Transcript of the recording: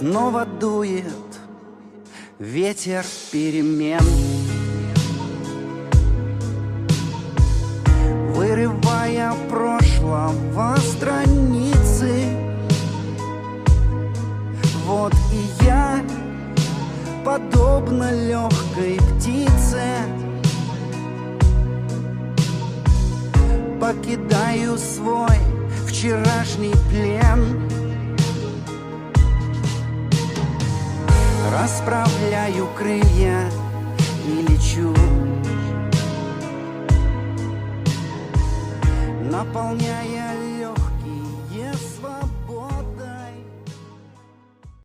Снова дует ветер перемен, вырывая прошлого страницы. Вот и я, подобно легкой птице, покидаю свой вчерашний плен. Расправляю крылья и лечу, наполняя